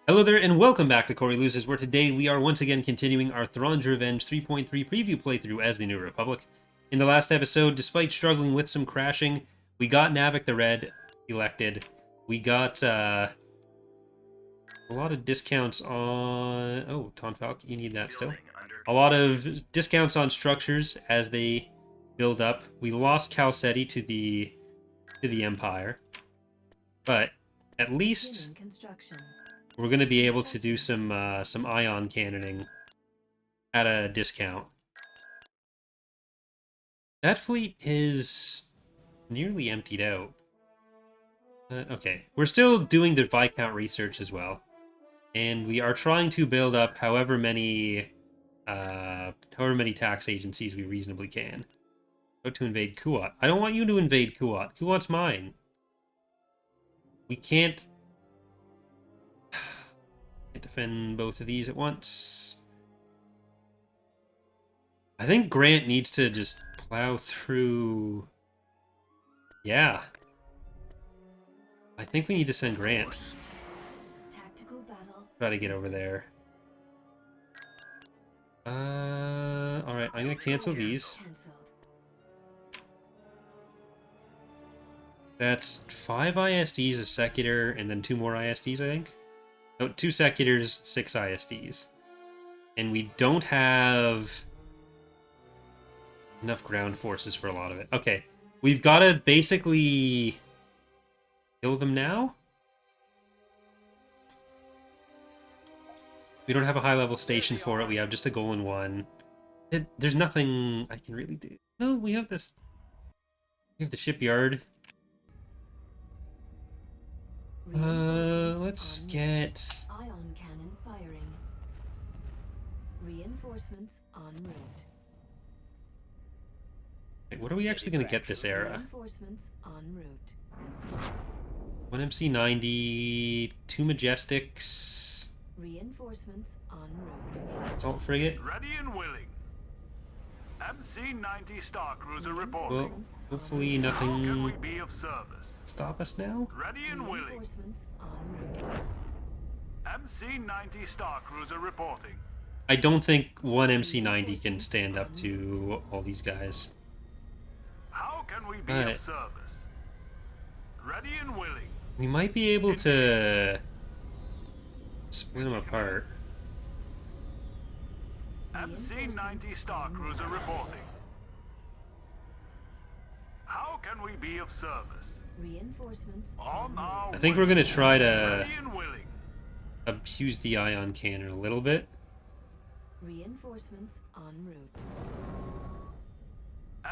Hello there, and welcome back to Corey Loses, where today we are once again continuing our Thrawn's Revenge 3.3 preview playthrough as the New Republic. In the last episode, despite struggling with some crashing, we got Navik the Red elected. We got a lot of discounts on... Oh, Tonfalk, you need that still. A lot of discounts on structures as they build up. We lost Calcetti to the Empire, but at least we're going to be able to do some ion cannoning at a discount. That fleet is nearly emptied out. Okay, we're still doing the Viscount research as well, and we are trying to build up however many tax agencies we reasonably can. Go to invade Kuat. I don't want you to invade Kuat. Kuat's mine. We can't defend both of these at once. I think Grant needs to just plow through. Yeah. I think we need to send Grant. Try to get over there. Alright, I'm gonna cancel these. That's 5 ISDs, a secular, and then 2 more ISDs, I think. No, 2 secutors, 6 ISDs. And we don't have enough ground forces for a lot of it. Okay, we've got to basically kill them now? We don't have a high-level station for it. We have just a goal in one. There's nothing I can really do. No, we have this. We have the shipyard. Let's get ion cannon firing. Reinforcements en route. Wait, what are we actually going to get this era? Reinforcements en route. 1 MC-90, 2 Majestics. Reinforcements en route. Assault frigate. Ready and willing. MC-90 Star Cruiser reporting. Well, hopefully How can we nothing be of service? stop us now. Ready and willing. Reinforcements en route. MC-90 Star Cruiser reporting. I don't think 1 MC-90 can stand up to all these guys. How can we be Alright. of service? Ready and willing. We might be able to split them apart. MC-90 Star Cruiser reporting. How can we be of service? Reinforcements On our I think way. we're going to try to Ready and willing. abuse the ion cannon a little bit. Reinforcements en route.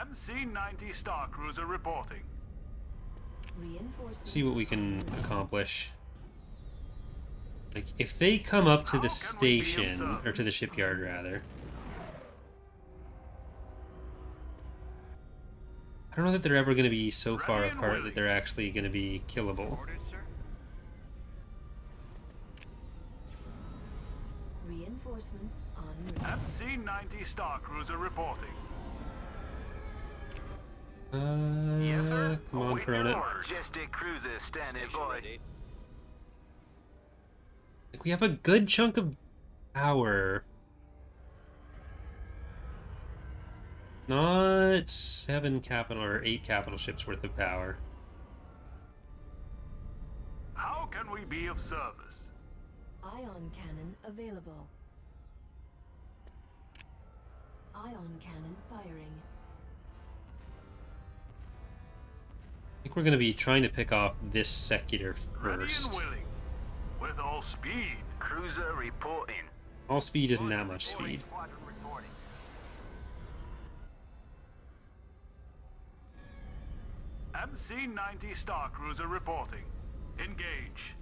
MC-90 Star Cruiser reporting. Reinforcements See what we can en route. accomplish. Like, if they come up to the How can we be of station, or to the service? shipyard, rather. I don't know that they're ever going to be so far Ready and apart that willing. they're actually going to be killable. Reinforcements en route. MC-90 Star Cruiser reporting. Yes, sir. Come on, Await Corona. your orders. Majestic cruiser standing by. Like, we have a good chunk of power. Not 7 capital or 8 capital ships worth of power. How can we be of service? Ion cannon available. Ion cannon firing. I think we're going to be trying to pick off this secular Ready first. and willing. With all speed. Cruiser reporting. All speed isn't that much speed. MC-90 Star Cruiser reporting. Engage.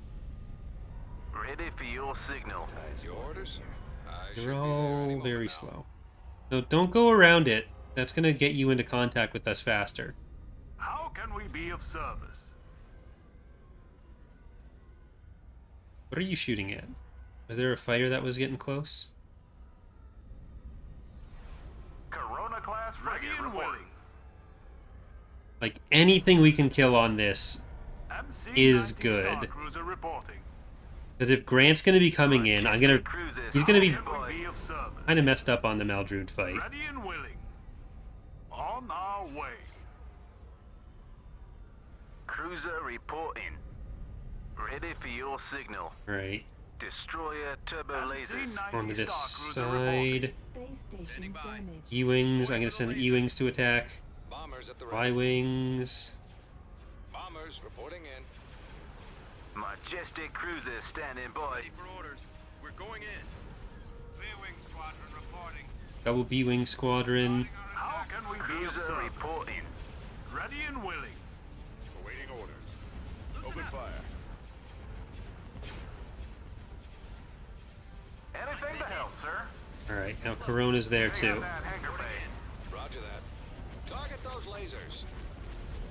Ready for your signal. They're all very slow. No, don't go around it. That's going to get you into contact with us faster. How can we be of service? What are you shooting at? Was there a fighter that was getting close? Corona class frigate and willing. Like, anything we can kill on this MC-90 is Star good. Cruiser reporting. Because if Grant's going to be coming in, he's going to be Can we be of service? kind of messed up on the Maldruid fight. Ready and willing. On our way. Cruiser reporting. Ready for your signal. Right. Destroyer turbo lasers. MC-90 On to this Star Cruiser reporting. side. Space station damaged. E-Wings. I'm going to send the E-Wings to attack. Bombers at the ready. Y-Wings. Bombers reporting in. Majestic cruiser standing by. Ready for orders. We're going in. B-Wing Squadron reporting. Double B-Wing Squadron. How can we be of Cruiser service? reporting. Ready and willing. Awaiting orders. Open fire. Anything to help, sir. Alright, now Corona's there too. That hangar bay. Roger that. Target those lasers.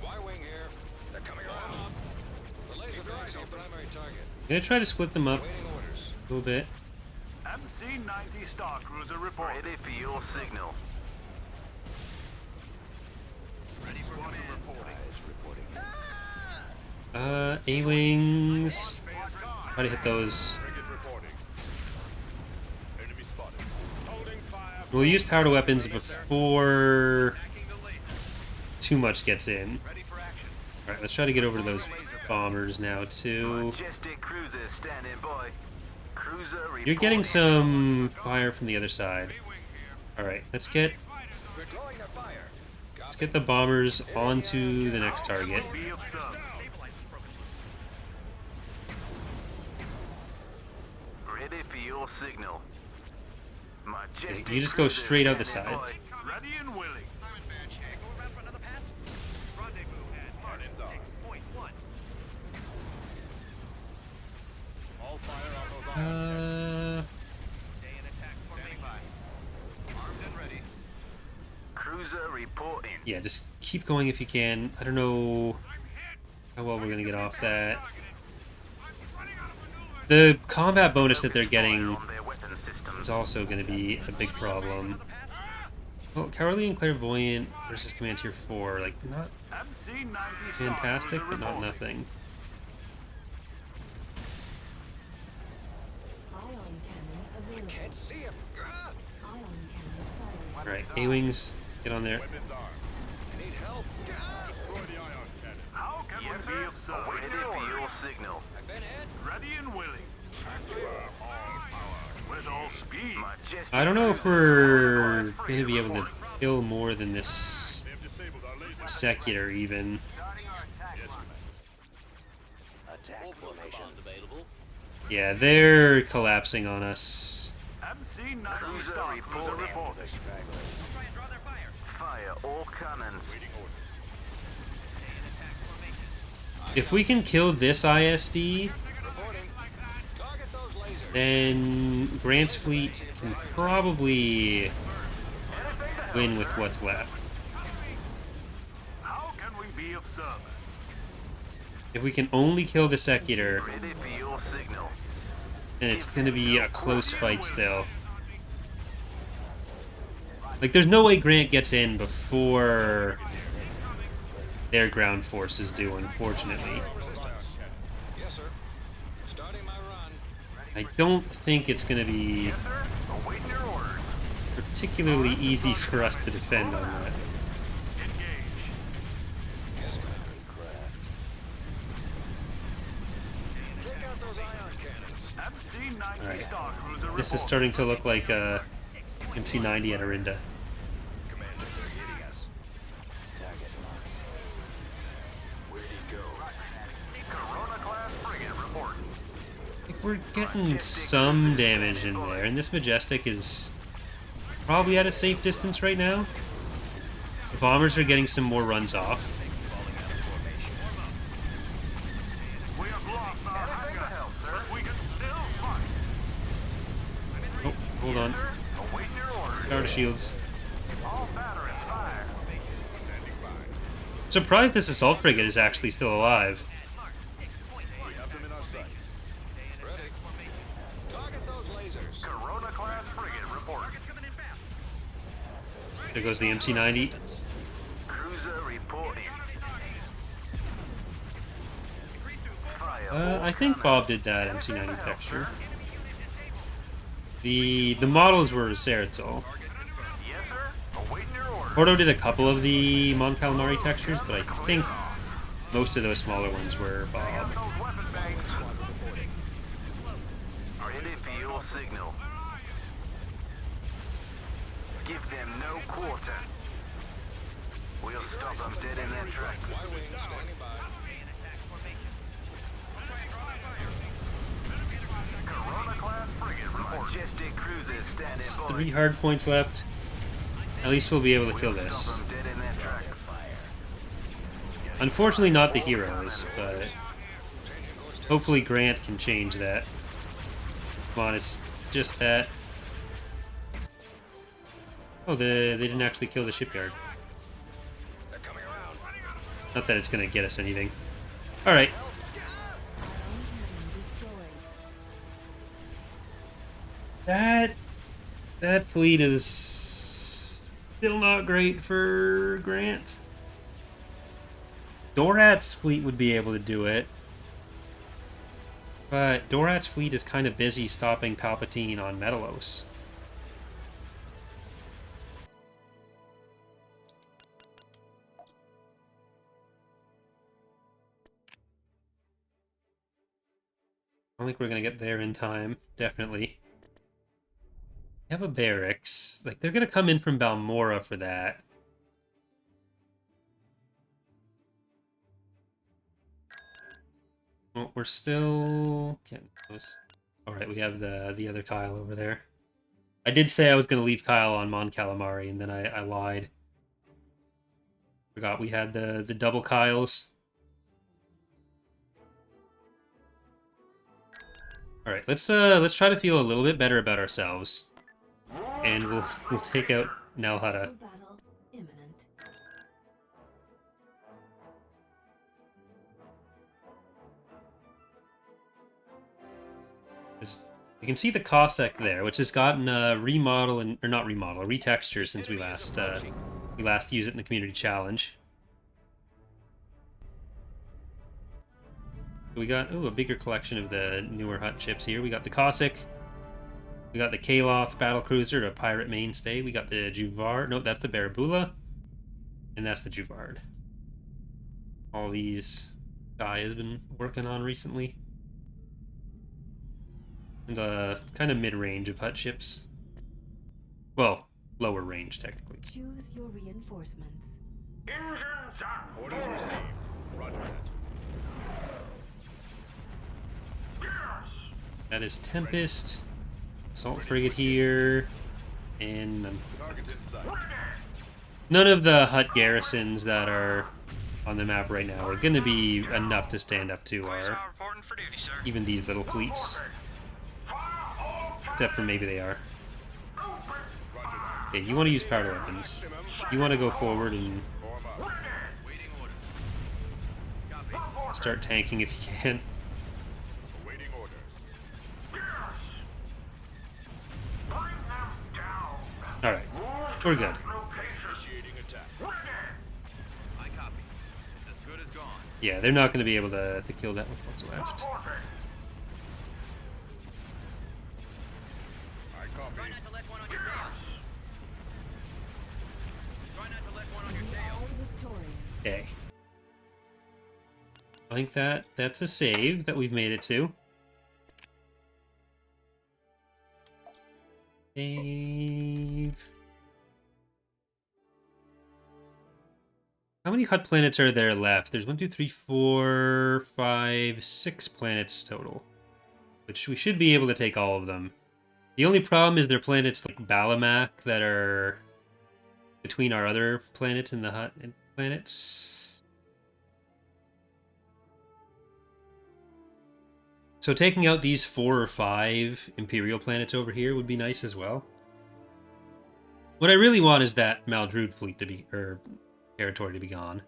Y-wing here. They're coming around. The laser drone is our primary target. I'm going to try to split them up Awaiting orders. a little bit. MC-90 Star Cruiser reporting. Ready for your signal. Ready for command. A-Wings. Try to hit those. Frigate reporting. Enemy spotted. Holding fire. We'll use power to weapons before Attacking the laser. too much gets in. Ready for action. Alright, let's try to get over to those bombers now too. Majestic cruiser standing by. Cruiser reporting. You're getting some fire from the other side. Alright, let's get We're drawing their fire. let's get the bombers onto the next target. Be of service. Ready for your signal. Majestic you just go cruiser straight out the standing side. by. Ready and willing. All fire on those Stay in attack standing by. Armed and ready. Cruiser reporting. Yeah, just keep going if you can. I don't know how well we're gonna get off that. The combat bonus that they're getting On their weapon systems. is also going to be a big problem. Oh, Cowardly and Clairvoyant versus Command Tier 4. Like, not MC-90 Star fantastic, Cruiser but not reporting. nothing. Ion cannon available. Can't see him. Ion cannon firing. Alright, A-Wings, get on there. Weapons armed. I need help. Destroy the ion cannon. How can Yes, we be sir. of service? Ready for your signal. I've been hit. Ready and willing. With all speed. Majestic I don't know if cruiser we're going to be able to kill more than this They have disabled our laser. Secular, even. Starting our attack formation. Available. Yeah, they're collapsing on us. MC-90 Cruiser Star Cruiser reporting. reporting. Try and draw their fire. Fire all cannons. Waiting orders. Stay in attack formation. If we can kill this ISD, Reporting. Target those lasers. then Grant's fleet can probably win with what's left. How can we be of service? If we can only kill the Secular, Ready for your signal. then it's going to be a close fight still. Like, there's no way Grant gets in before their ground forces do, unfortunately. Yes, sir. Starting my run. I don't think it's going to be Yes, sir. Awaiting your orders. particularly easy for us to defend on that. Engage. Yes, take out those ion cannons. MC-90 Alright. Star Cruiser This is reporting. starting to look like MC-90 at Orinda. Commander, they're hitting us. Target marked. Where'd he go? Corona-class frigate reporting. Like, we're getting some damage in there, and this Majestic is probably at a safe distance right now. The bombers are getting some more runs off. We have lost our hangar, but we can still fight. Oh, hold on. Sir, awaiting your orders. Power to shields. All batteries fire. Surprised this assault frigate is actually still alive. We have them in our sight. Ready. Target those lasers. Corona-class frigate reporting. There goes the MC-90. Cruiser reporting. Fire I think Bob did that MC90 texture. The models were Ceratol. Yes, sir. Awaiting your order. Porto did a couple of the Mon Calamari textures, but I think most of those smaller ones were Bob. Those weapon banks. Ready for your signal. Give them no quarter. We'll stop them dead in their tracks. Y-wing standing by. Corona-class frigate report. Majestic cruisers standing It's by. 3 hard points left. At least we'll be able to kill We'll this. stop them dead in their tracks. Unfortunately, not the heroes, but hopefully Grant can change that. Come on, it's just that. Oh, they didn't actually kill the shipyard. They're coming around. Not that it's gonna get us anything. Alright. Ion cannon destroyed. That fleet is still not great for Grant. Dorat's fleet would be able to do it. But Dorat's fleet is kind of busy stopping Palpatine on Metalos. I don't think we're gonna get there in time, definitely. We have a barracks. Like, they're gonna come in from Balmora for that. Well, we're still getting close. Alright, we have the other Kyle over there. I did say I was gonna leave Kyle on Mon Calamari, and then I lied. Forgot we had the double Kyles. All right, let's try to feel a little bit better about ourselves, and we'll take out Nalhada. Battle imminent. You can see the Cossack there, which has gotten a remodel and or not remodel, a retexture since we last used it in the community challenge. We got a bigger collection of the newer Hutt ships here. We got the Cossack. We got the Kaloth battlecruiser, a pirate mainstay. We got the Juvard. No, that's the Barabula. And that's the Juvard. All these Guy has been working on recently. And the kind of mid-range of Hutt ships. Well, lower range, technically. Choose your reinforcements. Engines at Orders received. Roger that. yes. That is Tempest. Assault frigate here. And Target in sight. none of the Hutt garrisons that are on the map right now are going to be enough to stand up to our reporting for duty, sir. even these little fleets. Except for maybe they are. Roger that. Okay, you want to use powder weapons. You want to go forward and Form up. Waiting orders. Copy. start tanking if you can. Waiting orders. Bring them down. Alright, we're good. Initiating attack. I copy. As good as gone. Yeah, they're not going to be able to kill that with what's left. I copy. Try not to let one on your tail. Try not to let one on your tail. All victorious. Okay. I think that's a save that we've made it to. Save. How many Hutt planets are there left? There's 1, 2, 3, 4, 5, 6 planets total. Which we should be able to take all of them. The only problem is they're planets like Balamak that are between our other planets and the Hutt planets. So taking out these 4 or 5 Imperial planets over here would be nice as well. What I really want is that Maldrude fleet to be, or territory to be gone.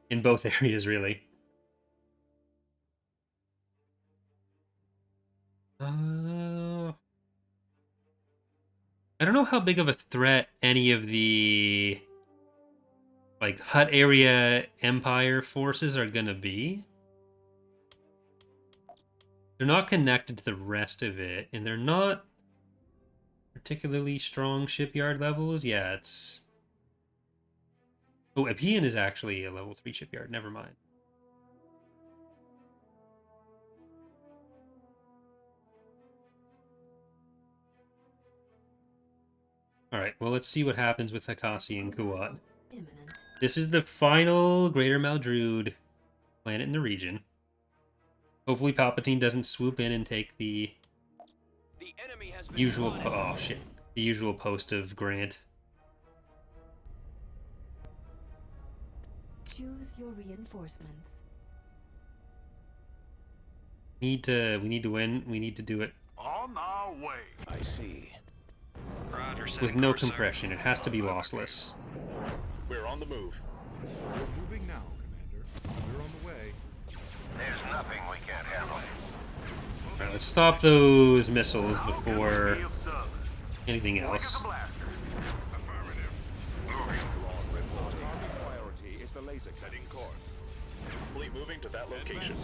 In both areas, really. I don't know how big of a threat any of the like Hutt area Empire forces are gonna be. They're not connected to the rest of it, and they're not particularly strong shipyard levels. Yeah, it's... Oh, Epian is actually a level 3 shipyard. Never mind. Alright, well, let's see what happens with Akashi and Kuat. Imminent. This is the final Greater Maldrude planet in the region. Hopefully Palpatine doesn't swoop in and take the The enemy has been usual... spotted. Oh, shit. The usual post of Grant. Choose your reinforcements. We need to win. We need to do it On our way. I see. Roger, with setting no course, sir. compression. It has to be lossless. We're on the move. We're moving now, Commander. We're on the way. There's nothing we can't handle. Alright, let's stop those missiles How can we before be of service? anything Look at else. the blaster. Affirmative. Thrawn report. Target priority is the laser cutting course. Fleet moving to that location.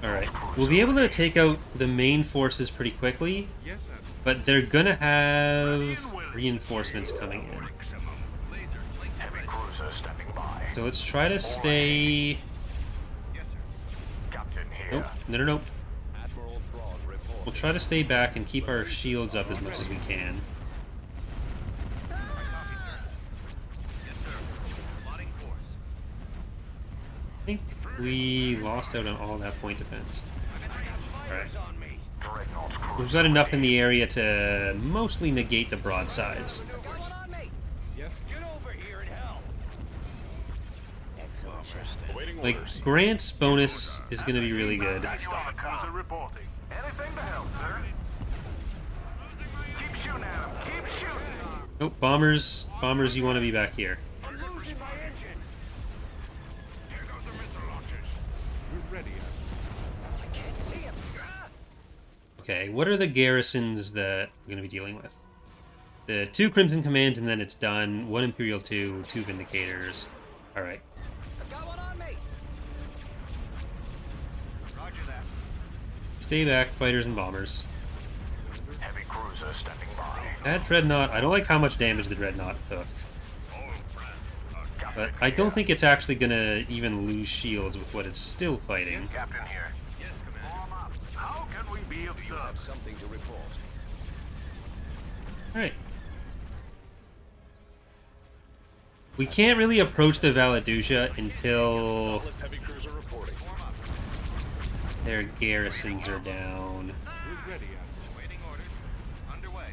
Alright, we'll be able to take out the main forces pretty quickly, Yes, Admiral. but they're gonna have reinforcements coming in. Heavy cruiser stepping by. So let's try to stay... Yes, sir. Captain here. Nope, no. Admiral Thrawn report. We'll try to stay back and keep our shields up as much as we can. Yes, sir. Plotting course. I think we lost out on all that point defense. Alright. On me. Dreadnought's We've cruiser. got enough in the area to mostly negate the broadsides. Got one on me. Yes, Get over here and help. Excellent. Awaiting Like, orders. Grant's bonus is going to be really good. Star cruiser reporting. Anything to help, sir. Keep shooting at him. Keep shooting. Nope, bombers, you want to be back here. I'm losing my engine. Here goes the missile launchers. we're ready, Admiral. I can't see him. Ah! Okay, what are the garrisons that we're going to be dealing with? The 2 Crimson Commands and then it's done. 1 Imperial 2, 2 Vindicators. Alright. I've got one on me. Roger that. Stay back, fighters and bombers. Heavy cruiser stepping by. That Dreadnought, I don't like how much damage the Dreadnought took. But I don't think it's actually going to even lose shields with what it's still fighting. Captain here. Yes, Commander. Form up. How can we be of You have service? something to report. Alright. We can't really approach the Valadusha until Atlas heavy cruiser reporting. their garrisons are down. We're ready, Admiral. Waiting orders. Underway.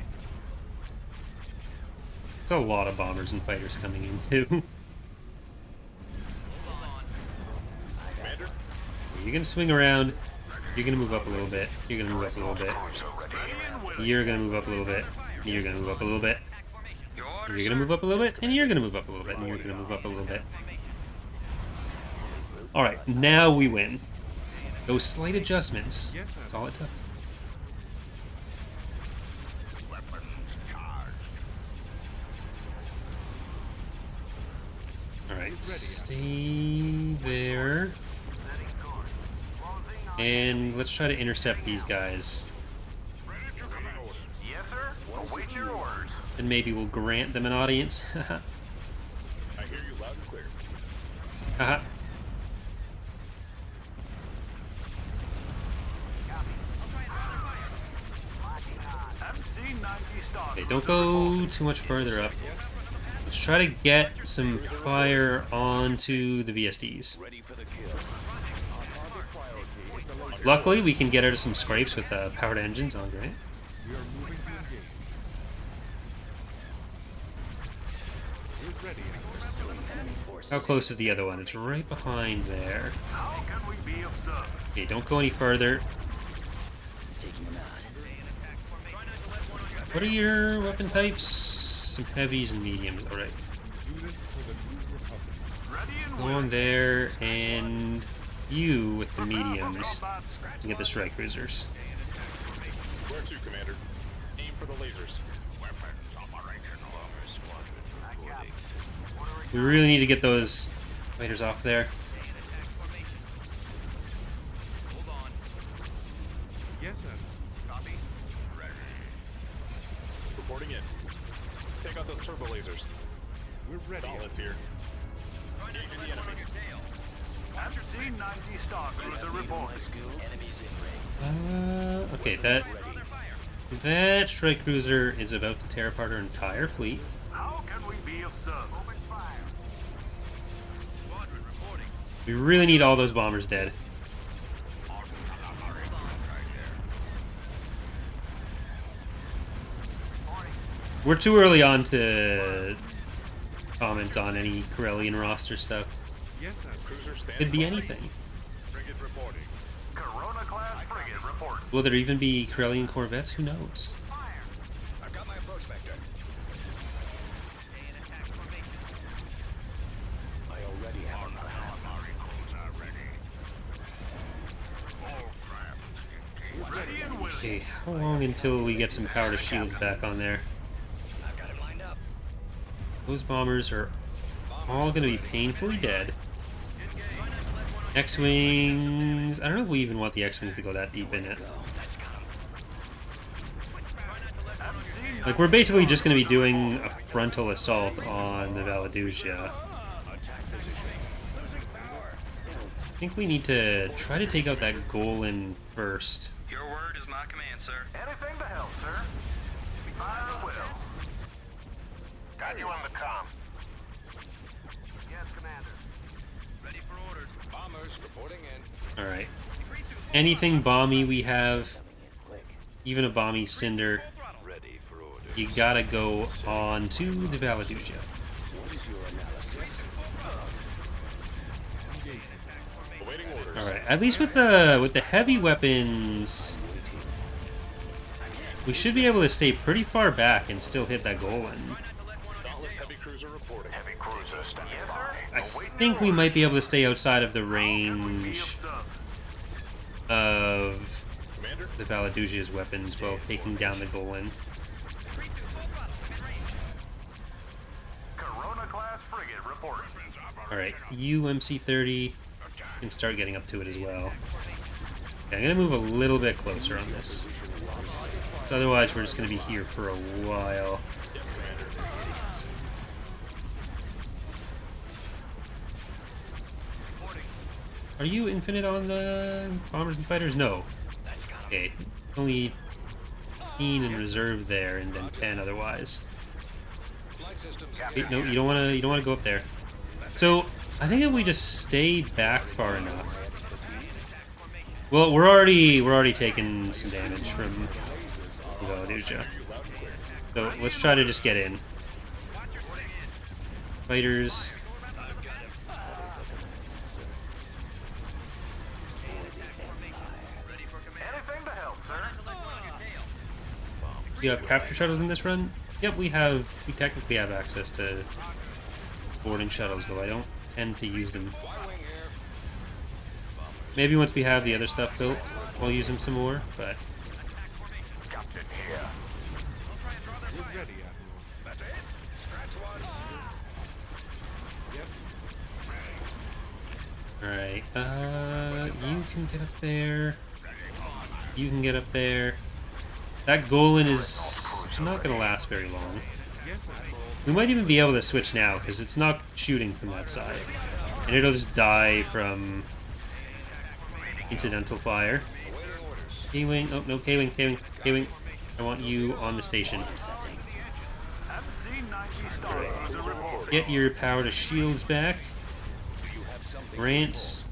It's a lot of bombers and fighters coming in too. Move on. Commander, You're gonna swing around. You're gonna move up a little bit. You're gonna move up a little bit. Ready and willing. You're gonna move up a little bit. You're gonna move up a little bit. Attack formation. Your order, You're gonna move up a little bit, and you're gonna move up a little bit, and you're gonna move up a little bit. Alright, now we win. Those slight adjustments. Yes, That's all it took. Weapons charged. Alright, stay there. And let's try to intercept these guys. Ready to command. Yes, sir. Await your orders. And maybe we'll grant them an audience. I hear you loud and clear. Haha. MC-90 star. Okay, don't go too much further up. Let's try to get some fire onto the VSDs. Ready for the kill. Our target priority is the laser. Luckily, we can get out of some scrapes with powered engines on Grant. We are moving to engage. We're ready, Admiral. Pursuing enemy forces. How close is the other one? It's right behind there. How can we be of service? Okay, don't go any further. Taking them out. What are your weapon types? Some heavies and mediums. Alright. Do this for the New Republic. Ready and Go willing. on there, and you with the mediums. And get the strike cruisers. Where to, Commander? Aim for the lasers. Weapons operational. We really need to get those fighters off there. Yes, Admiral. Copy. Ready. Reporting in. Take out those turbo lasers. We're ready. Dauntless here. Going to Engaging the enemy. tail. MC-90 Star Cruiser reporting. Okay, that strike cruiser is about to tear apart our entire fleet. How can we be of service? Squadron reporting. We really need all those bombers dead. We're too early on to comment on any Corellian roster stuff. Yes, Admiral. Cruiser standing Could be by. anything. Frigate reporting. Corona-class frigate reporting. Will there even be Corellian corvettes? Who knows? I've got my approach vector. Stay in attack formation. I already have a Ready and willing. Okay, how long until we get some power to shields back on there? I've got it lined up. Those bombers are all going to be painfully dead. X-Wings... I don't know if we even want the X-Wings to go that deep in it. Like, we're basically just going to be doing a frontal assault on the Valadusia. I think we need to try to take out that Golan first. Your word is my command, sir. Anything to help, sir. Fire will. Got you on the comm. Yes, Commander. Ready for orders. Bombers reporting in. Alright. Anything bomby we have, even a bomby cinder, Ready for orders. you gotta go on to the Valadusia. Awaiting orders. Alright, at least with the heavy weapons, we should be able to stay pretty far back and still hit that Golan. Dauntless heavy cruiser reporting. Heavy cruiser standing by. I think we might be able to stay outside of the range of Commander, the Valadusia's weapons while taking down the Golan. Corona-class frigate reporting. Alright, you MC-30 can start getting up to it as well. Okay, I'm gonna move a little bit closer on this. Otherwise, we're just gonna be here for a while. yes, Commander. Are you infinite on the bombers and fighters? No. Okay, only 15 in reserve there, and then 10 otherwise. Flight systems. Wait, no, you don't wanna go up there. So I think if we just stay back far enough. Well, we're already taking some damage from Valadusia. So let's try to just get in. Fighters. Anything to help, sir. Do you have capture shuttles in this run? Yep, we technically have access to boarding shuttles, though I don't tend to use them. Y-wing here. Maybe once we have the other stuff built, we'll use them some more, but Captain here. We're ready, Admiral. That's it. Scratch one. Yes. alright, you can get up there. You can get up there. That Golan is not gonna last very long. Yes, Admiral. We might even be able to switch now, because it's not shooting from that side. And it'll just die from incidental fire. K-Wing, oh no, K-Wing, K-Wing, K-Wing. I want you on the station. MC-90 Star Cruiser reporting. Get your power to shields back. Grants.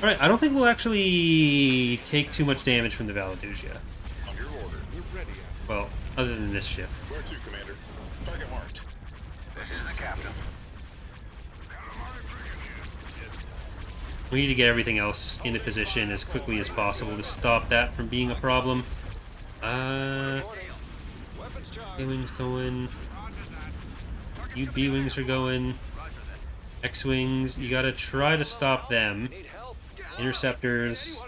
Alright, I don't think we'll actually take too much damage from the Valadusia. On your order. We're ready, Admiral. Well, other than this ship. Where to, Commander? Target marked. This is the captain. We need to get everything else into position as quickly as possible to stop that from being a problem. Weapons charged. A-Wings going. You B-Wings are going. X-Wings, you gotta try to stop them. Need help. Interceptors,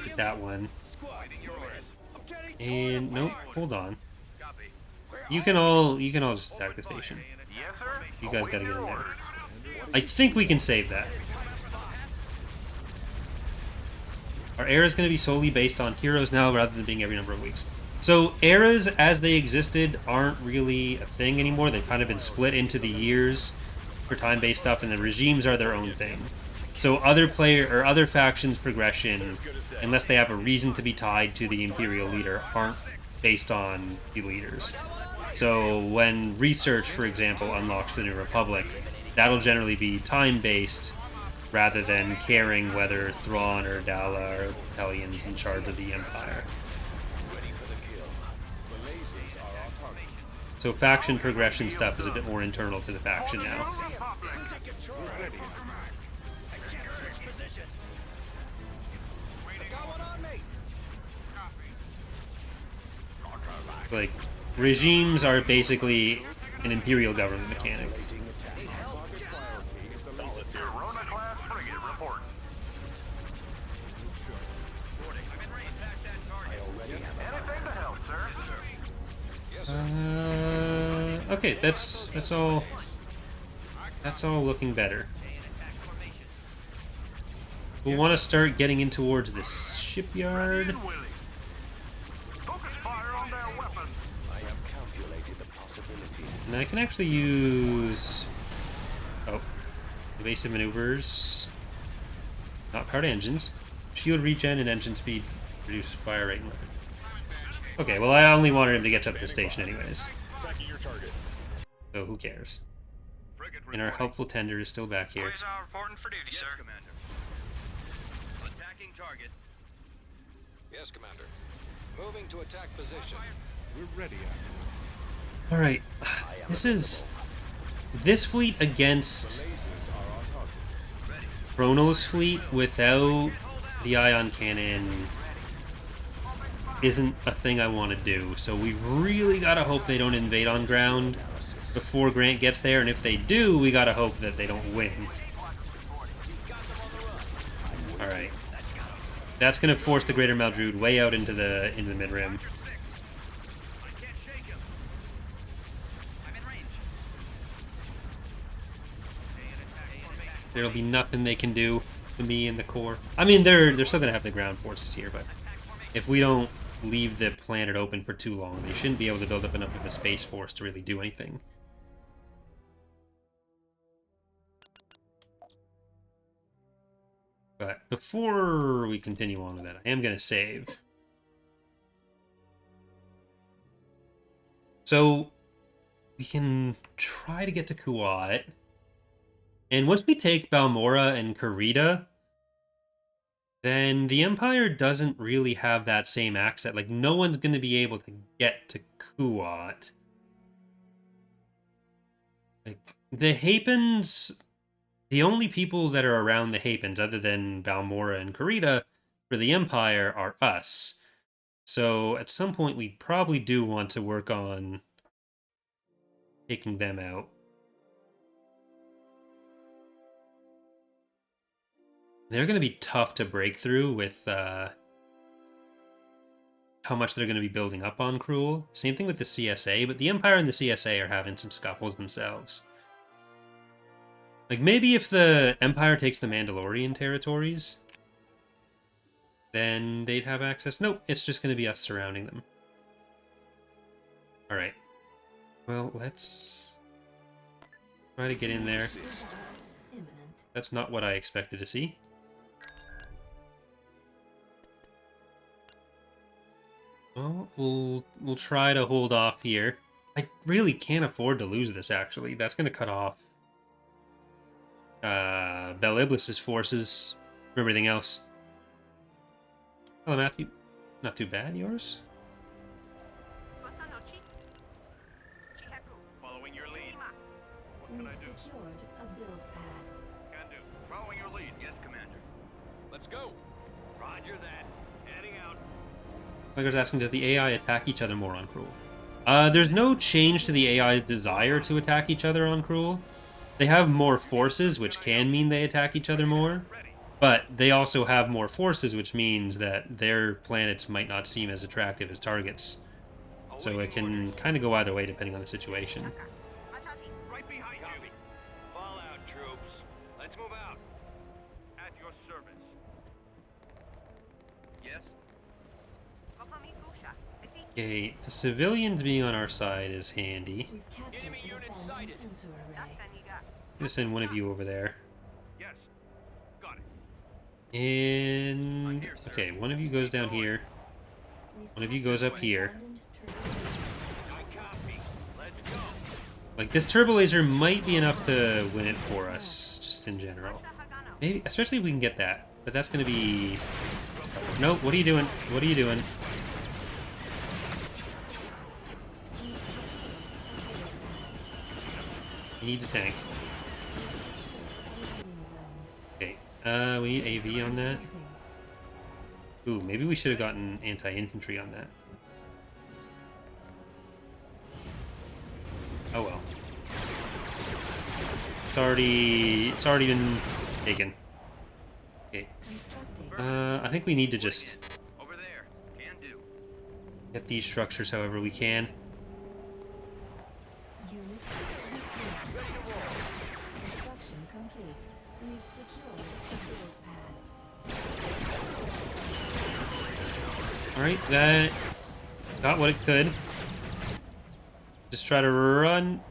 get that one. Waiting your orders. And nope, hold on. Copy. You can all just attack the station. Yes, sir. You guys gotta Awaiting get in your there. orders. I think we can save that. Our era is going to be solely based on heroes now rather than being every number of weeks. So eras as they existed aren't really a thing anymore. They've kind of been split into the years for time-based stuff, and the regimes are their own thing. So other player or other factions' progression, unless they have a reason to be tied to the Imperial leader, aren't based on the leaders. So when research, for example, unlocks the New Republic, that'll generally be time-based rather than caring whether Thrawn or Dala or Hellions in charge of the Empire. So faction progression stuff is a bit more internal to the faction now. Like, regimes are basically an Imperial government mechanic. Corona-class frigate reporting. Anything to help, sir? Okay, that's all. That's all looking better. We'll want to start getting in towards this shipyard. Focus fire on their weapons. And I can actually use... Oh. Evasive maneuvers. Not powered engines. Shield regen and engine speed. Reduce fire rate. Okay, well I only wanted him to get up to the station anyways. Attacking your target. So who cares? And our helpful tender is still back here. Reporting for duty, sir. Commander. Attacking target. Yes, Commander. Moving to attack position. We're ready, Admiral. Alright. This fleet against Chrono's fleet without the ion cannon isn't a thing I want to do. So we really gotta hope they don't invade on ground before Grant gets there, and if they do, we gotta hope that they don't win. Alright. That's gonna force the Greater Maldrude way out into the mid-rim. There'll be nothing they can do to me in the core. I mean, they're still gonna have the ground forces here, but if we don't leave the planet open for too long, they shouldn't be able to build up enough of a space force to really do anything. But before we continue on with that, I am going to save. So we can try to get to Kuat. And once we take Balmora and Kurita, then the Empire doesn't really have that same access. Like, no one's going to be able to get to Kuat. Like, the Hapens... The only people that are around the Hapens, other than Balmora and Kurita, for the Empire are us. So at some point we probably do want to work on taking them out. They're going to be tough to break through with how much they're going to be building up on Cruel. Same thing with the CSA, but the Empire and the CSA are having some scuffles themselves. Like, maybe if the Empire takes the Mandalorian territories, then they'd have access. Nope, it's just going to be us surrounding them. Alright. Well, let's try to get in there. That's not what I expected to see. Well, we'll try to hold off here. I really can't afford to lose this, actually. That's going to cut off Bel Iblis's forces from everything else. Hello, Matthew. Not too bad, yours? Following your lead. What can I We've do? secured a build pad. Can do. Following your lead. Yes, Commander. Let's go. Roger that. Heading out. Like I was asking, does the AI attack each other more on Cruel? There's no change to the AI's desire to attack each other on Cruel. They have more forces, which can mean they attack each other more. But they also have more forces, which means that their planets might not seem as attractive as targets. So it can kind of go either way depending on the situation. Right behind you. Fall out, troops. Let's move out. At your service. Okay, the civilians being on our side is handy. We've captured Enemy an unit abandoned sighted. sensor array. I'm gonna send one of you over there. Yes. Got it. And here, sir. okay, one of you goes down here. We've One of you captured goes up an here. abandoned turbo. I copy. Let's go. Like this turbo laser might be enough to win it for us, just in general. Maybe, especially if we can get that. But that's gonna be. No, what are you doing? What are you doing? You need to tank. Okay, we need AV on that. Ooh, maybe we should have gotten anti-infantry on that. Oh well. It's already been taken. Okay. I think we need to just Over there. Can do. get these structures however we can. Unit restored. Ready to roll. Construction complete. We've secured the build pad. Alright, that got what it could. Just try to run.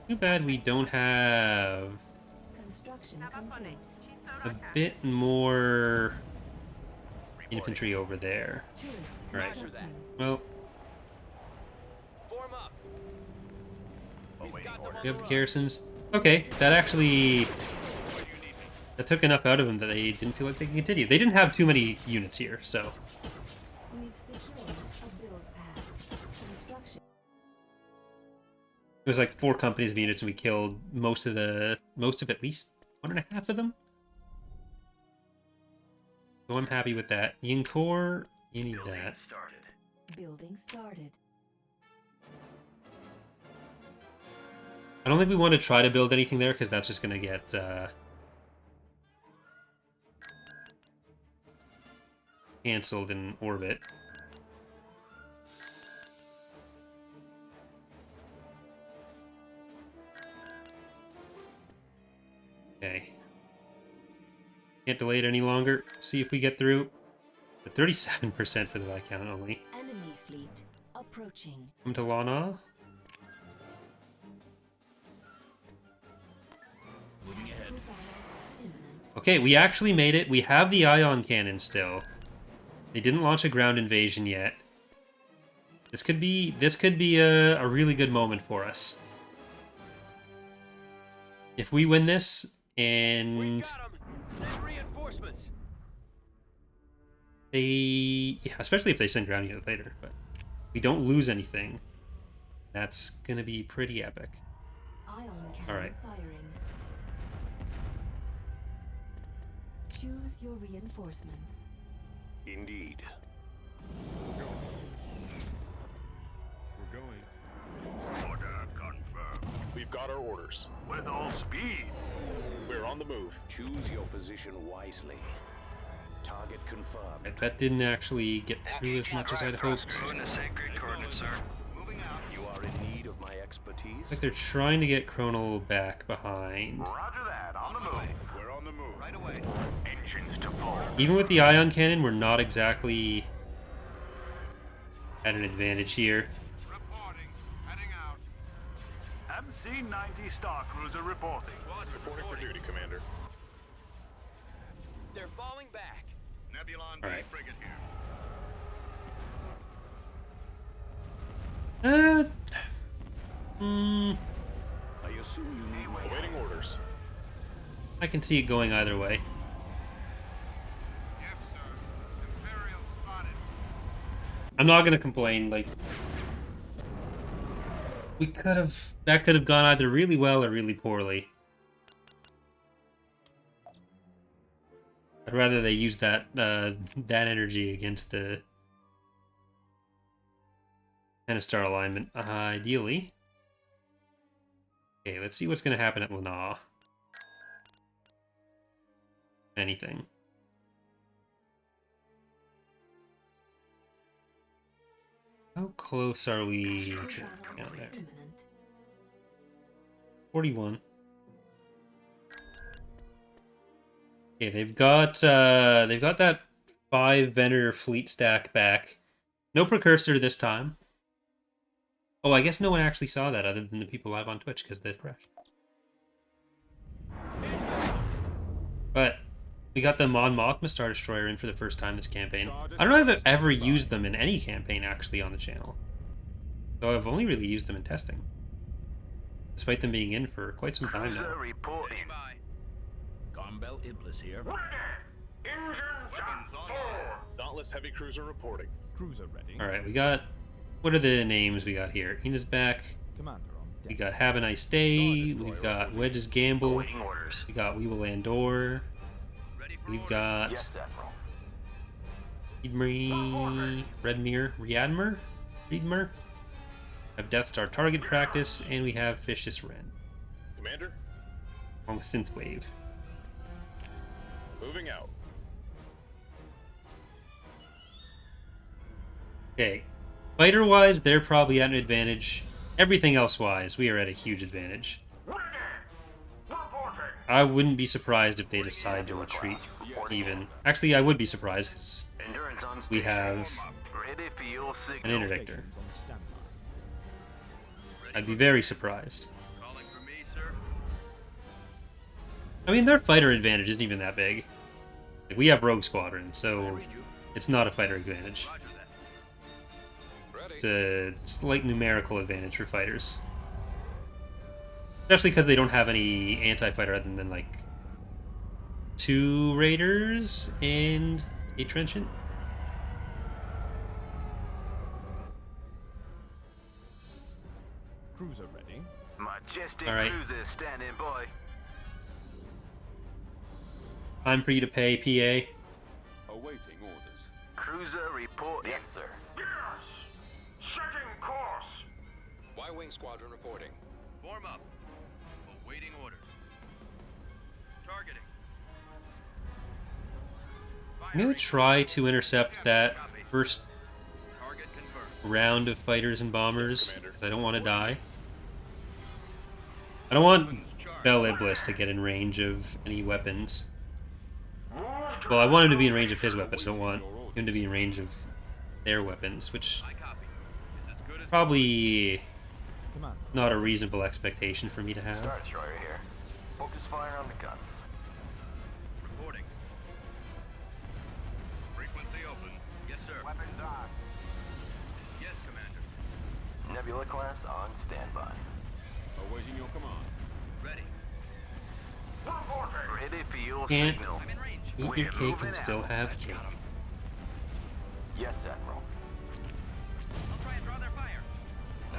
Too bad we don't have Construction complete. a bit more infantry over there. Turret Right. constructing. Well, Form up. We've got them on we have the run. garrisons. Okay, that actually... That took enough out of them that they didn't feel like they could continue. They didn't have too many units here, so... We've secured a build pad. Construction. It was like 4 companies of units and we killed most of at least 1.5 of them. So I'm happy with that. Yin Core, you need that. Started. Building started. I don't think we want to try to build anything there because that's just going to get cancelled in orbit. Okay. Can't delay it any longer. See if we get through. But 37% for the Viscount only. Enemy fleet approaching. Come to Talana. Tactical battle imminent. Okay, we actually made it. We have the ion cannon still. They didn't launch a ground invasion yet. This could be a really good moment for us. If we win this We and got them. Send reinforcements. they, yeah, especially if they send ground units later, but we don't lose anything, that's gonna be pretty epic. Ion cannon Alright. firing. Choose your reinforcements. Indeed. We're going. Order confirmed. We've got our orders. With all speed. We're on the move. Choose your position wisely. Target confirmed. That didn't actually get through as much as I'd hoped. the sacred coordinates, sir. Moving out. You are in need of my expertise. Like they're trying to get Chronal back behind. Roger that. On the move. We're on the move. Right away. Engines to full. Even with the ion cannon, we're not exactly at an advantage here. Reporting. Heading out. MC-90 Star Cruiser reporting. Reporting for duty, Commander. They're falling back. Nebulon All right. frigate here. I assume you need my Awaiting orders. I can see it going either way. Yes, sir. Imperial spotted. I'm not gonna complain. Like, that could have gone either really well or really poorly. I'd rather they use that that energy against the kind of star alignment. Ideally. Okay, let's see what's gonna happen at Lana. Anything. How close are we Tactical to battle down there? imminent. 41. Okay, they've got that 5 Vener fleet stack back. No precursor this time. Oh, I guess no one actually saw that other than the people live on Twitch because they crashed. But we got the Mon Mothma Star Destroyer in for the first time this campaign. I don't know if I've ever used them in any campaign actually on the channel. So I've only really used them in testing. Despite them being in for quite some time now. Cruiser reporting. Gombel Iblis here. Engines at full. Dauntless heavy cruiser reporting. Cruiser ready. Alright, we got... What are the names we got here? Ina's back. Commander on We deck. got Have a Nice Day. We've got Wedge's Gamble. Waiting orders. We got We Will Andor. We've got Yes, Admiral. Readmer. We have Death Star Target Practice, and we have Vicious Ren Commander, on the Synthwave. moving out. Okay. Fighter-wise, they're probably at an advantage. Everything else-wise, we are at a huge advantage. Ready. Reporting. I wouldn't be surprised if they decide to retreat, even. Actually, I would be surprised, because Endurance on we station. have Ready for your an signal. interdictor. Stations on standby. I'd be very surprised. Calling for me, sir. I mean, their fighter advantage isn't even that big. Like, we have Rogue Squadron, so it's not a fighter advantage. Roger that. It's a slight numerical advantage for fighters. Especially because they don't have any anti-fighter other than, like, 2 Raiders and a Trenchant. Cruiser ready. Majestic All right. cruiser standing by. Time for you to pay, PA. Awaiting orders. Cruiser reporting. Yes, sir. Yes. Setting course. Y-Wing Squadron reporting. Form up. Awaiting orders. Targeting. I'm going to try to intercept that first Target confirmed. round of fighters and bombers. 'Cause I don't want to die. I don't want Bell Iblis to get in range of any weapons. Move to Well, I want him to be in range of his weapons. I don't want him to be in range of their weapons, which I copy. Is as good as probably Commander. not a reasonable expectation for me to have. Star Destroyer here. Focus fire on the guns. reporting. Frequency open. Yes, sir. weapons on. Yes, Commander. Nebula class on standby. Awaiting your command. Ready. Reporting. Ready for your Can't signal. I'm in range. eat We're your cake moving and still out. have cake. Got 'em. Yes, Admiral. I'll try and draw their fire.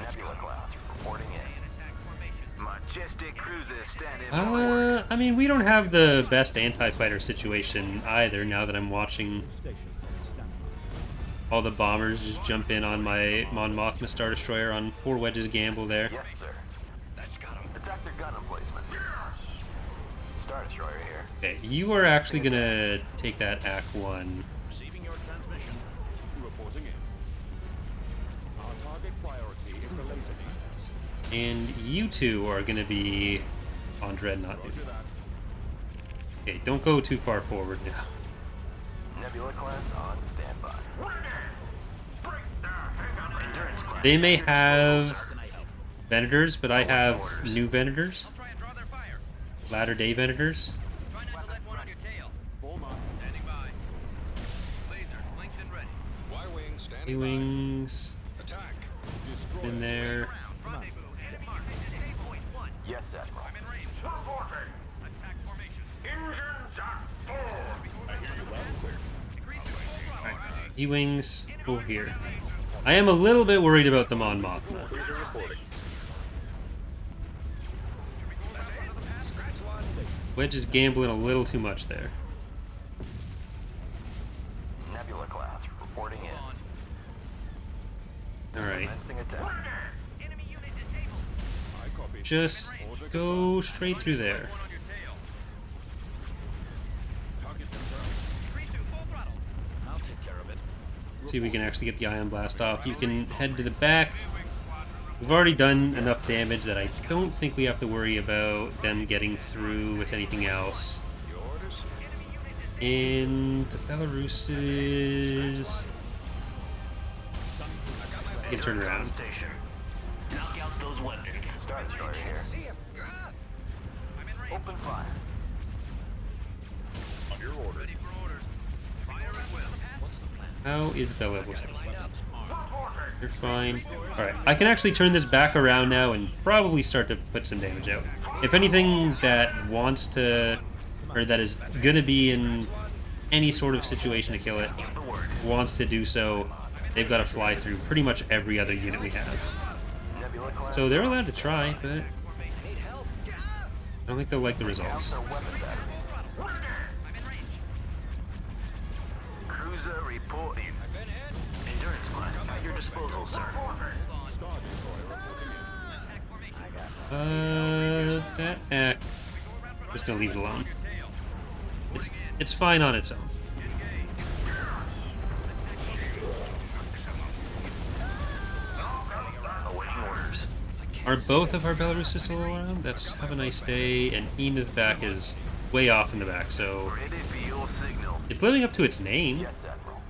Nebula class reporting in. In attack formation. Majestic cruiser standing by. I mean, we don't have the best anti-fighter situation either, now that I'm watching Stations on standby. all the bombers just jump in on my Mon Mothma Star Destroyer on poor Wedge's Gamble there. Yes, sir. That's got 'em. Attack their gun emplacements. Star Destroyer here. Okay, you are actually gonna take that Act 1. Receiving your transmission. Reporting in. Our target priority is the laser beams. And you two are gonna be on Dreadnought duty. Roger that. Okay, don't go too far forward now. Nebula class on standby. Ready. Break the hangar. Endurance class. They may have How can I help? Venators, but I have new Venators. I'll try and draw their fire. Latter-day Venators. Try not to let one on your tail. Form up. Standing by. Laser linked and ready. Y-Wing standing A-Wings by. Attack. in there. Ground. Rendezvous. And mark. Waypoint 1. Yes, Admiral. I'm in range. Reporting. Attack formation. Engines at full. I hear you loud and clear. Increase to full throttle. E-Wings over here. I am a little bit worried about the Mon Mothma. Cruiser reporting. Wedge is gambling a little too much there. Nebula class reporting in. Alright, Commencing attack. Enemy unit disabled. I copy. just go straight through there. One on your tail. Target confirmed. Increase to full throttle. I'll take care of it. See if we can actually get the Ion Blast off. You can head to the back. We've already done enough damage that I don't think we have to worry about them getting through with anything else. Your orders. And the Belarus is... I can turn around. Station. Knock out those weapons. Star Destroyer here. See him. I'm in range. Open fire. On your order. Ready for orders. Fire at will. What's the plan? How is Bella able to? Lined up. You're fine. Alright, I can actually turn this back around now and probably start to put some damage out. If anything that wants to, or that is gonna be in any sort of situation to kill it, wants to do so, they've got to fly through pretty much every other unit we have. Nebula class. So they're allowed to try, but Need help. I don't think they'll like the results. Counter weapon batteries. I'm in range. Cruiser reporting. I've been hit. Endurance class at your disposal, sir. Just gonna leave it alone. It's fine on its own. Awaiting orders. Are both of our Belaruses still around? That's have a nice day, and Ina's back is way off in the back, so Ready for your signal. it's living up to its name. Yes, Admiral.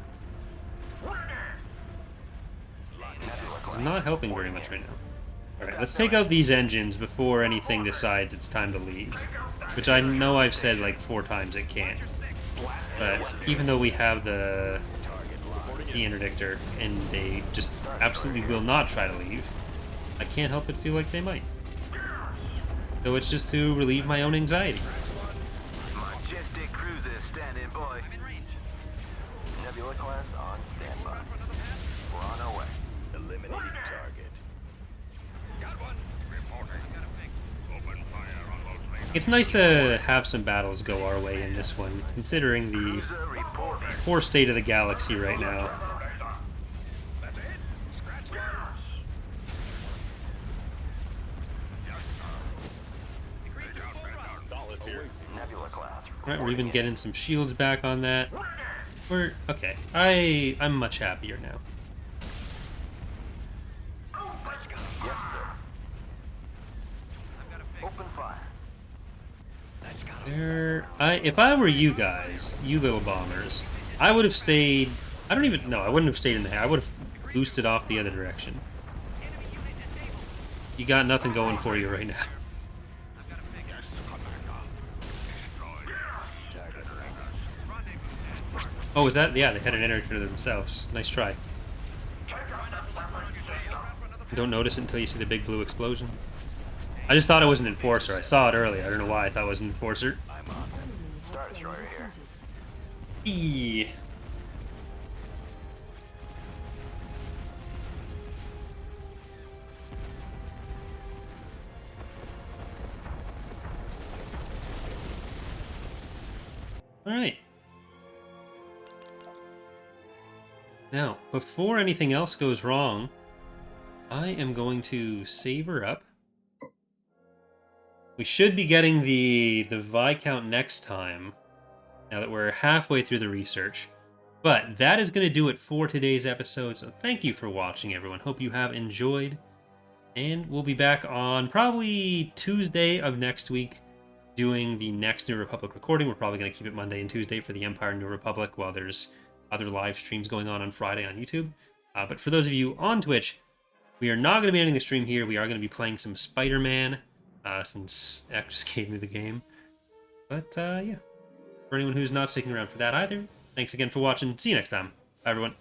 Nebula It's class. not helping very much right now. Alright, let's take out these engines before anything decides it's time to leave. Which I know I've said like 4 times it can't. But even though we have the interdictor and they just absolutely will not try to leave, I can't help but feel like they might. So it's just to relieve my own anxiety. Majestic cruiser standing by. I'm in range. Nebula class on standby. We're on our way. Eliminating target. Got one. Reporting. Got a fix. Open fire on those lasers. It's nice to have some battles go our way in this one, considering the Cruiser reporting. poor state of the galaxy right now. That's it. Scratch that. Agreed to full run. Dauntless here. Nebula class. Alright, we're even getting some shields back on that. We're okay. I'm much happier now. Yes, sir. I've got a fix. Open fire. If I were you guys, you little bombers, I would have stayed. I don't even know. I wouldn't have stayed in the. I would have boosted off the other direction. Enemy unit disabled. You got nothing going for you right now. I've got a fix. Rendezvous. Oh, is that? Yeah, they had an interdictor themselves. Nice try. Don't notice it until you see the big blue explosion. I just thought it was an enforcer. I saw it earlier. I don't know why I thought it was an enforcer. I'm on. Star Destroyer here. Eee. Alright. Now, before anything else goes wrong, I am going to save her up. We should be getting the Viscount next time, now that we're halfway through the research. But that is going to do it for today's episode, so thank you for watching, everyone. Hope you have enjoyed. And we'll be back on probably Tuesday of next week doing the next New Republic recording. We're probably going to keep it Monday and Tuesday for the Empire New Republic while there's other live streams going on Friday on YouTube. But for those of you on Twitch, we are not going to be ending the stream here. We are going to be playing some Spider-Man, since Ek just gave me the game. But, yeah. For anyone who's not sticking around for that either, thanks again for watching. See you next time. Bye, everyone.